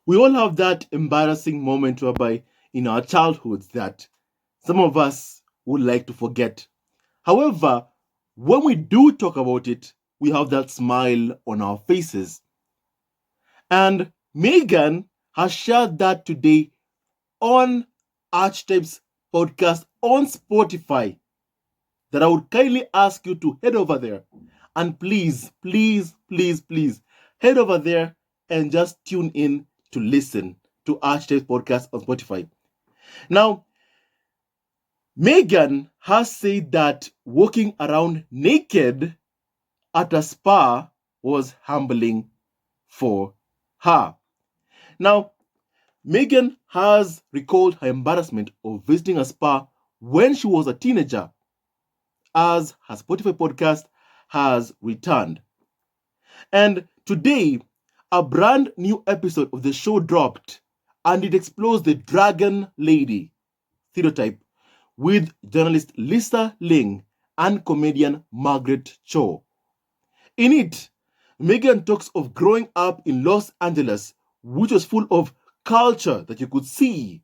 We all have that embarrassing moment whereby in our childhoods that some of us would like to forget. However, when we do talk about it, we have that smile on our faces. And Meghan has shared that today on Archetypes podcast on Spotify, that I would kindly ask you to head over there and please, please, please, please head over there and just tune in to listen to Archetypes podcast on Spotify. Now, Meghan has said that walking around naked at a spa was humbling for her. Now, Meghan has recalled her embarrassment of visiting a spa when she was a teenager, as her Spotify podcast has returned. And today, a brand new episode of the show dropped, and it explores the Dragon Lady stereotype with journalist Lisa Ling and comedian Margaret Cho. In it, Meghan talks of growing up in Los Angeles, which was full of culture that you could see,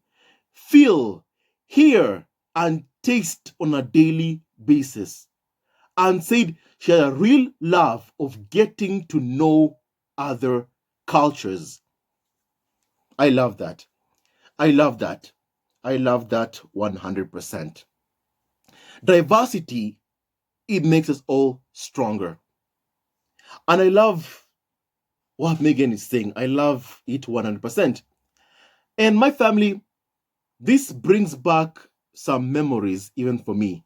feel, hear, and taste on a daily basis, and said she had a real love of getting to know other cultures. I love that. I love that. I love that 100%. Diversity, it makes us all stronger. And I love what Meghan is saying. I love it 100%. And my family, this brings back some memories, even for me,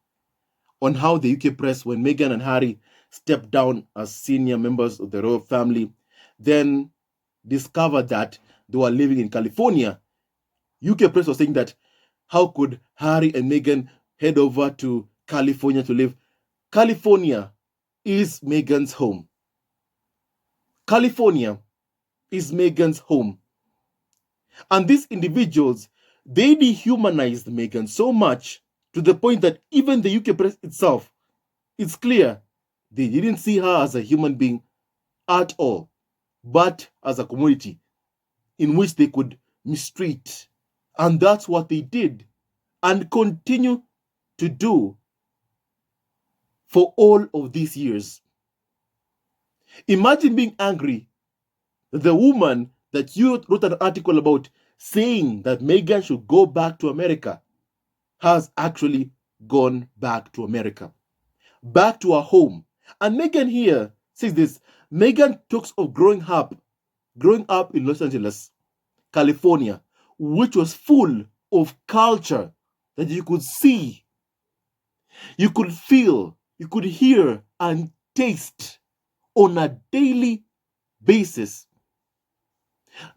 on how the UK press, when Meghan and Harry stepped down as senior members of the royal family, then discovered that they were living in California. UK press was saying that how could Harry and Meghan head over to California to live? California is Meghan's home. California is Meghan's home. And these individuals, they dehumanized Meghan so much to the point that even the UK press itself, it's clear they didn't see her as a human being at all, but as a commodity in which they could mistreat. And that's what they did and continue to do for all of these years. Imagine being angry that the woman that you wrote an article about saying that Meghan should go back to America has actually gone back to America, back to her home. And Meghan here says this. Meghan talks of growing up in Los Angeles, California, which was full of culture that you could see, you could feel, you could hear and taste on a daily basis.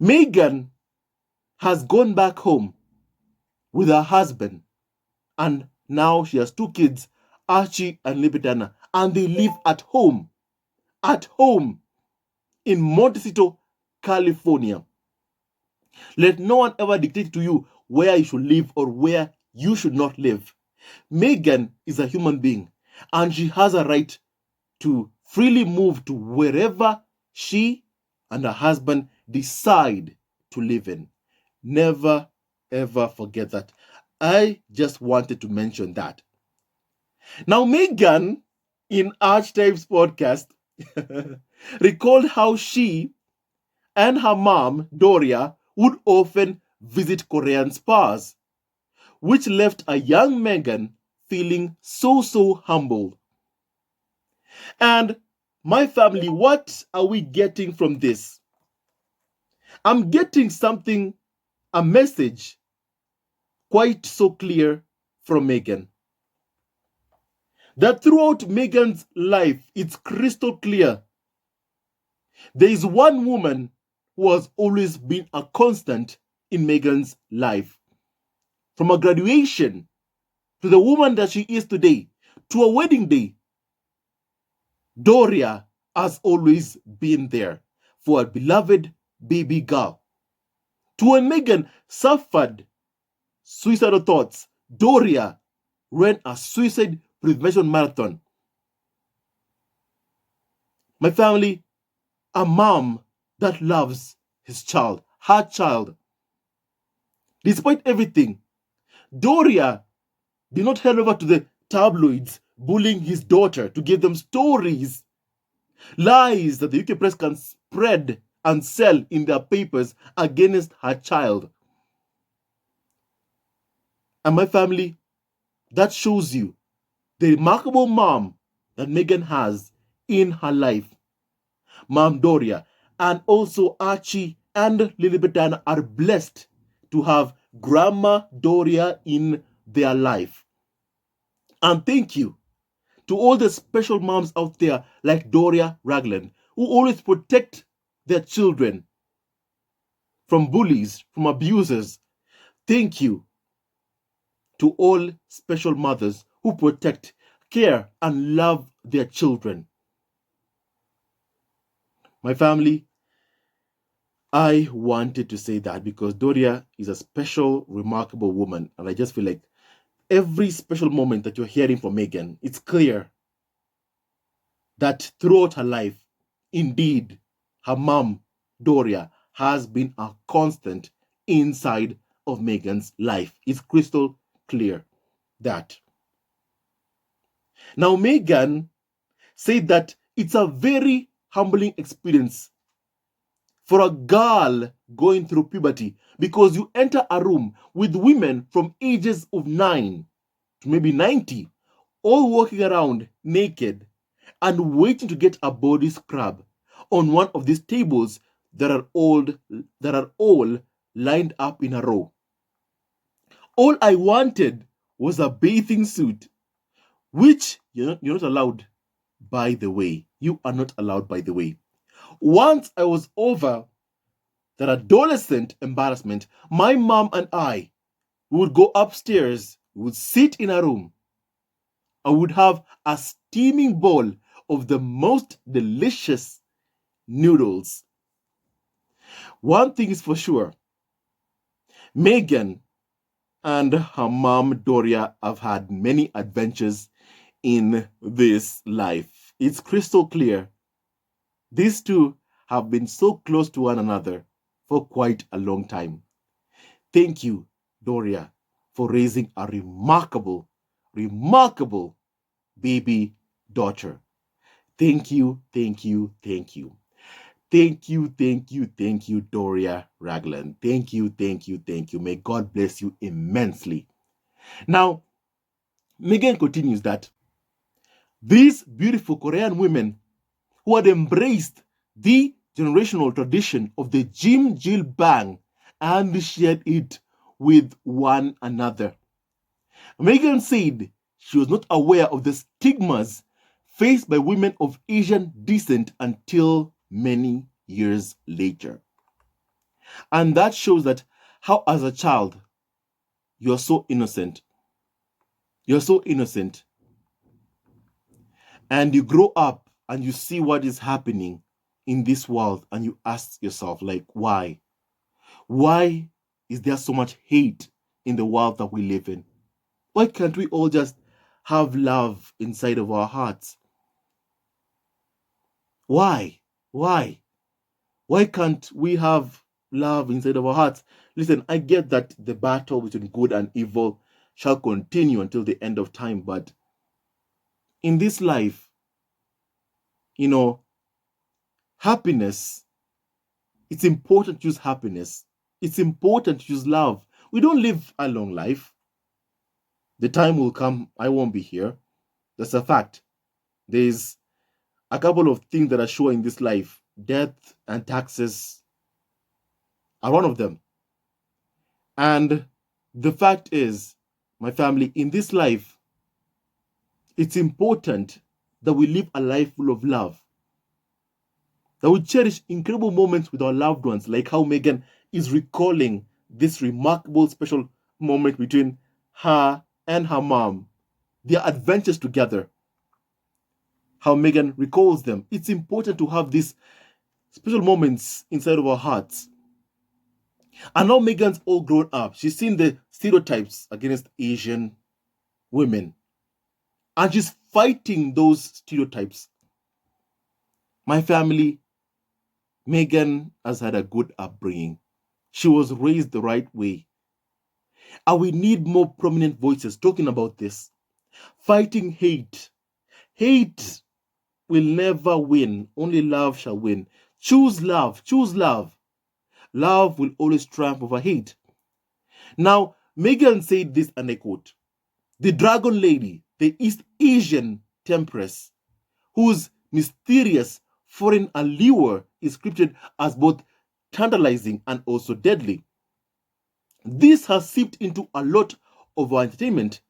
Meghan has gone back home with her husband, and now she has two kids, Archie and Libertana, and they live at home in Montecito, California. Let no one ever dictate to you where you should live or where you should not live. Meghan is a human being, and she has a right to freely move to wherever she and her husband decide to live in. Never, ever forget that. I just wanted to mention that. Now, Meghan, in Archetypes podcast, recalled how she and her mom, Doria, would often visit Korean spas, which left a young Meghan feeling so humbled. And my family, what are we getting from this? I'm getting something, a message quite so clear from Meghan. That throughout Meghan's life, it's crystal clear. There is one woman who has always been a constant in Meghan's life. From her graduation to the woman that she is today, to a wedding day, Doria has always been there for her beloved baby girl. To when Meghan suffered suicidal thoughts, Doria ran a suicide prevention marathon. My family, a mom that loves his child, her child. Despite everything, Doria did not head over to the tabloids bullying his daughter to give them stories, lies that the UK press can spread and sell in their papers against her child. And my family, that shows you the remarkable mom that Meghan has in her life. Mom Doria and also Archie and Lilibet Diana are blessed to have Grandma Doria in their life. And thank you to all the special moms out there like Doria Ragland, who always protect their children from bullies, from abusers. Thank you to all special mothers who protect, care, and love their children. My family, I wanted to say that because Doria is a special, remarkable woman, and I just feel like every special moment that you're hearing from Meghan, it's clear that throughout her life, indeed, her mom, Doria, has been a constant inside of Meghan's life. It's crystal clear that. Now, Meghan said that it's a very humbling experience for a girl going through puberty because you enter a room with women from ages of 9 to maybe 90, all walking around naked and waiting to get a body scrub on one of these tables that are all lined up in a row. All I wanted was a bathing suit, which you're not allowed, by the way. You are not allowed, by the way. Once I was over that adolescent embarrassment, my mom and I would go upstairs, we would sit in a room, I would have a steaming bowl of the most delicious noodles. One thing is for sure, Meghan and her mom Doria have had many adventures in this life. It's crystal clear. These two have been so close to one another for quite a long time. Thank you, Doria, for raising a remarkable, remarkable baby daughter. Thank you, thank you, thank you. Thank you, thank you, thank you, Doria Ragland. Thank you, thank you, thank you. May God bless you immensely. Now, Meghan continues that these beautiful Korean women who had embraced the generational tradition of the Jim Jill bang and shared it with one another. Meghan said she was not aware of the stigmas faced by women of Asian descent until many years later. And that shows that how as a child, you're so innocent. You're so innocent. And you grow up and you see what is happening in this world and you ask yourself, like, why? Why is there so much hate in the world that we live in? Why can't we all just have love inside of our hearts? Why? Why? Why can't we have love inside of our hearts? Listen, I get that the battle between good and evil shall continue until the end of time, but in this life, happiness, it's important to use happiness. It's important to use love. We don't live a long life. The time will come, I won't be here. That's a fact. There's a couple of things that are sure in this life. Death and taxes are one of them. And the fact is, my family, in this life, it's important that we live a life full of love. That we cherish incredible moments with our loved ones, like how Meghan is recalling this remarkable special moment between her and her mom, their adventures together. How Meghan recalls them. It's important to have these special moments inside of our hearts. And now Meghan's all grown up. She's seen the stereotypes against Asian women. And she's fighting those stereotypes. My family, Meghan has had a good upbringing. She was raised the right way. And we need more prominent voices talking about this. Fighting hate. Hate will never win. Only love shall win. Choose love. Choose love. Love will always triumph over hate. Now, Meghan said this, and I quote, "The dragon lady, the East Asian temptress, whose mysterious foreign allure is scripted as both tantalizing and also deadly. This has seeped into a lot of our entertainment,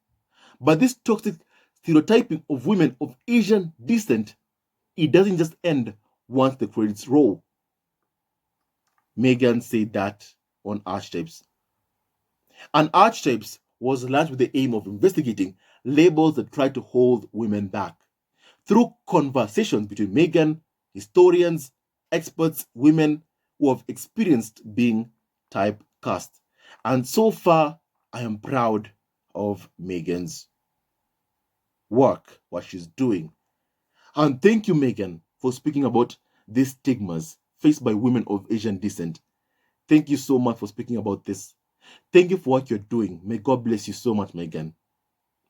but this toxic stereotyping of women of Asian descent, it doesn't just end once the credits roll." Meghan said that on Archetypes. And Archetypes was launched with the aim of investigating labels that try to hold women back. Through conversations between Meghan, historians, experts, women who have experienced being typecast. And so far, I am proud of Meghan's work, what she's doing. And thank you, Meghan, for speaking about these stigmas faced by women of Asian descent. Thank you so much for speaking about this. Thank you for what you're doing. May God bless you so much, Meghan.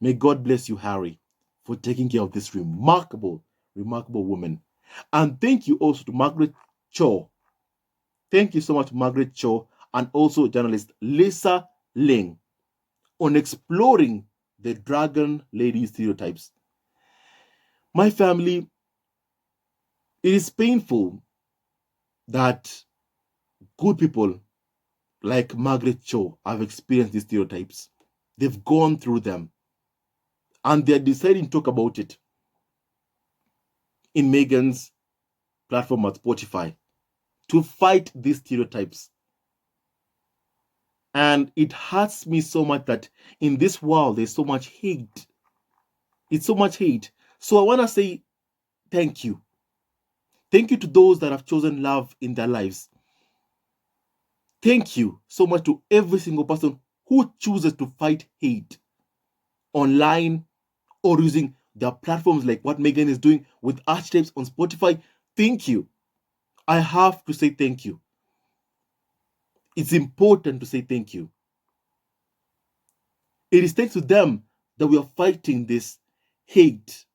May God bless you, Harry, for taking care of this remarkable, remarkable woman. And thank you also to Margaret Cho. Thank you so much, Margaret Cho, and also journalist Lisa Ling on exploring the dragon lady stereotypes. My family, it is painful that good people like Margaret Cho have experienced these stereotypes. They've gone through them, and they're deciding to talk about it in Meghan's platform at Spotify to fight these stereotypes. And it hurts me so much that in this world, there's so much hate. It's so much hate. So I want to say thank you. Thank you to those that have chosen love in their lives. Thank you so much to every single person who chooses to fight hate online or using their platforms like what Meghan is doing with Archetypes on Spotify. Thank you. I have to say thank you. It's important to say thank you. It is thanks to them that we are fighting this hate.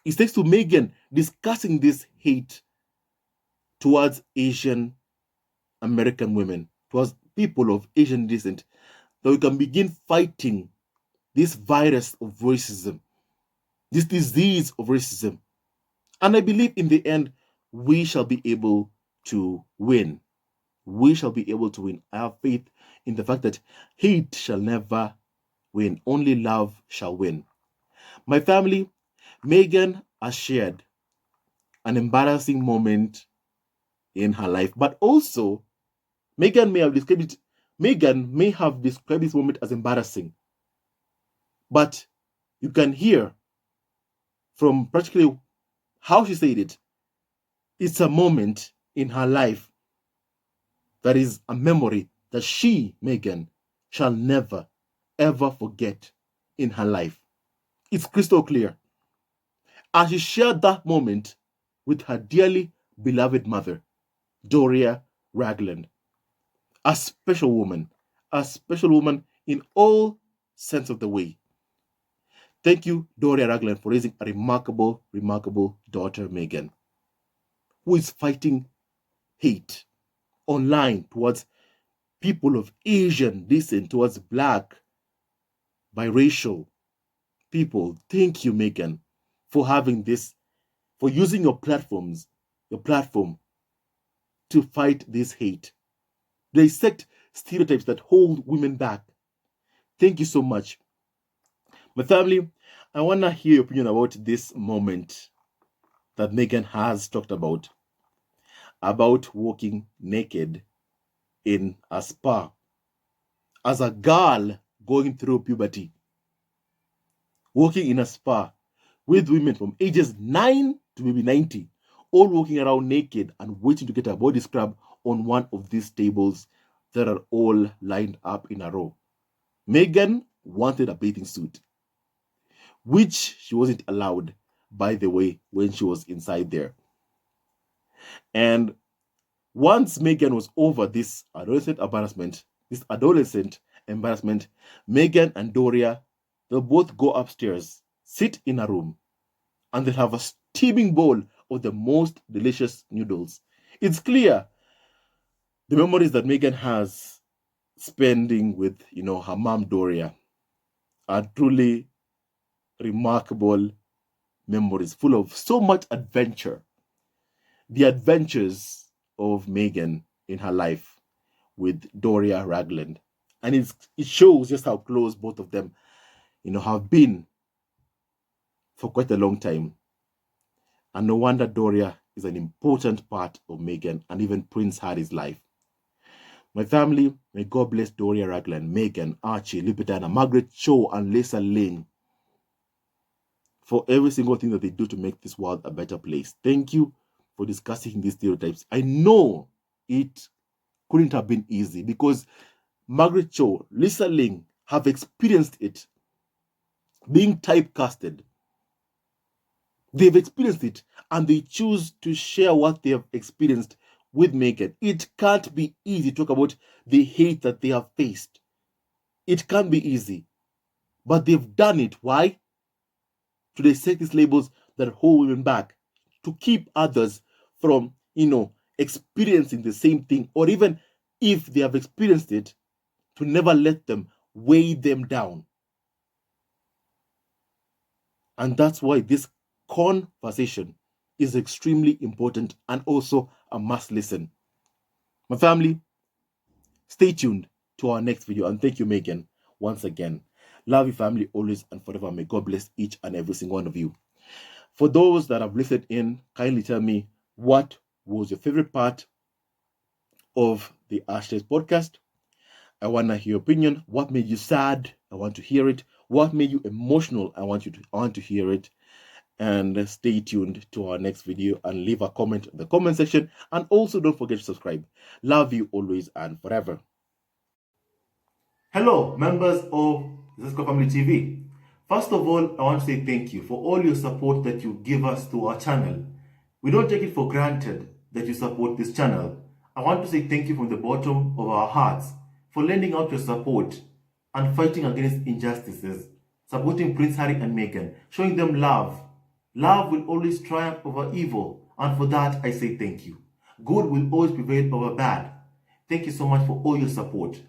It's thanks to Meghan discussing this hate towards Asian American women, towards people of Asian descent, that we can begin fighting this virus of racism, this disease of racism. And I believe in the end, we shall be able to win. We shall be able to win. I have faith in the fact that hate shall never win. Only love shall win. My family, Meghan has shared an embarrassing moment in her life, but also Meghan may have described this moment as embarrassing. But you can hear from practically how she said it. It's a moment in her life that is a memory that she, Meghan, shall never, ever forget in her life. It's crystal clear. And she shared that moment with her dearly beloved mother, Doria Ragland, a special woman in all sense of the way. Thank you, Doria Ragland, for raising a remarkable, remarkable daughter, Meghan, who is fighting hate online towards people of Asian descent, towards Black, biracial people. Thank you, Meghan, for having this, for using your platform to fight this hate. Dissect stereotypes that hold women back. Thank you so much. My family, I want to hear your opinion about this moment that Meghan has talked about walking naked in a spa as a girl going through puberty, walking in a spa with women from ages 9 to maybe 90, all walking around naked and waiting to get a body scrub on one of these tables that are all lined up in a row. Meghan wanted a bathing suit, which she wasn't allowed, by the way, when she was inside there. And Once Meghan was over this adolescent embarrassment, Meghan and Doria, they'll both go upstairs, sit in a room, and they'll have a steaming bowl of the most delicious noodles. It's clear the memories that Meghan has spending with, her mom Doria are truly remarkable memories, full of so much adventure. The adventures of Meghan in her life with Doria Ragland. And it shows just how close both of them, have been for quite a long time. And no wonder Doria is an important part of Meghan and even Prince Harry's life. My family, may God bless Doria Ragland, Meghan, Archie, Lipidana, Margaret Cho, and Lisa Ling for every single thing that they do to make this world a better place. Thank you for discussing these stereotypes. I know it couldn't have been easy because Margaret Cho, Lisa Ling have experienced it, being typecasted. They've experienced it and they choose to share what they have experienced with Meghan. It can't be easy to talk about the hate that they have faced. It can't be easy. But they've done it. Why? To they set these labels that hold women back, to keep others from, experiencing the same thing, or even if they have experienced it, to never let them weigh them down. And that's why this conversation is extremely important and also a must listen. My family, stay tuned to our next video. And thank you, Meghan, once again. Love you, family, always and forever. May God bless each and every single one of you. For those that have listened in, kindly tell me what was your favorite part of the Ashley's podcast. I want to hear your opinion. What made you sad? I want to hear it. What made you emotional? I want to hear it. And stay tuned to our next video and leave a comment in the comment section. And also don't forget to subscribe. Love you always and forever. Hello, members of Zesco Family TV. First of all, I want to say thank you for all your support that you give us to our channel. We don't take it for granted that you support this channel. I want to say thank you from the bottom of our hearts for lending out your support and fighting against injustices, supporting Prince Harry and Meghan, showing them love. Love will always triumph over evil, and for that I say thank you. Good will always prevail over bad. Thank you so much for all your support.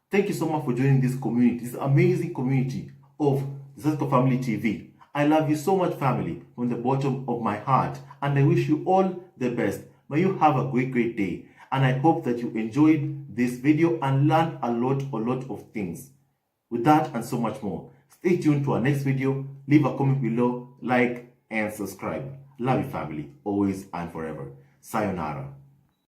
Thank you so much for joining this community, this amazing community of Zesco Family TV. I love you so much, family, from the bottom of my heart, and I wish you all the best. May you have a great day, and I hope that you enjoyed this video and learned a lot of things. With that and so much more, stay tuned to our next video. Leave a comment below, like, and subscribe. Love you, family, always and forever. Sayonara.